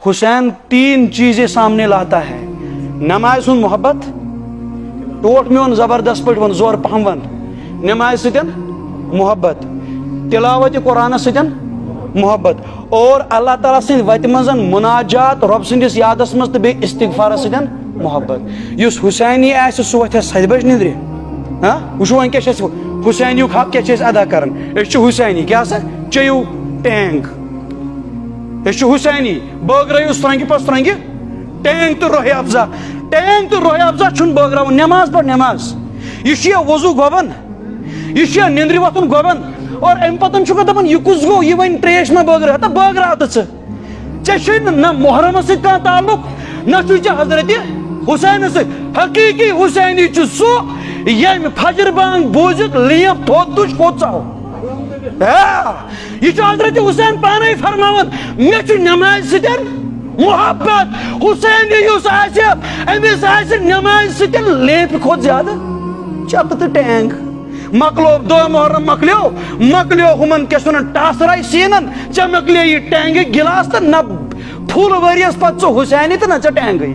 حسین 3 چیزیں سامنے لاتا ہے. نماز سن محبت ٹوٹ میون زبردست پہ ون زور پہم ون نماز ستن محبت تلاوت قرآن ستن محبت اور اللہ تعالیٰ سند وتہ مزن مناجات رب سندس یادس مز تو بی استغفار ستن محبت. اس حسینی آسہ سہ وتھ 7 بج نندر ہاں وچھو ون کیا حسینی حق کیا ادا کران اس حسینی کیا سا چیو ٹینک اس حسینی بٲگرٲیِو سرنگہِ پتہٕ سرنگہِ ٹینک تو روح افزا ٹینک تو روح افزا چھُنہٕ بٲگراوُن نماز پڑھ نماز یہ چھُ وضو گۄبن یہ چھُ نندرِ وۄتھُن گۄبن اور امہِ پتہٕ چھُکھ دپان یہ کُس گوٚو یہ وۄنۍ تریش ما بٲگرا ہتا بٲگراو تہٕ ژےٚ چھُے نہ محرمس سۭتۍ کانٛہہ تعلق نہ چھُے ژےٚ حضرت حسینس سۭتۍ حقیقی حسینی چھُ سُہ ییٚمہِ فجر بانگ بوٗزِتھ لیپ تھوٚد تُج کوٚت ژاو. یہ حضرت حسین پانے فرماون مے چھ نماز سۭتۍ محبت حسینی یُس آسہِ أمِس آسہِ نماز سۭتۍ لیپہِ کھۄتہٕ زیادٕ چپہٕ تہٕ ٹینک. مکلو 2 محرم مکلیو ہمن کیا ون ٹاسرائی سینن ژےٚ مکلے یہ ٹینگٕکۍ گلاس تو نہ پھول ؤریس پتہٕ ژٕ حسینی تو نہ ژےٚ ٹینگٕے.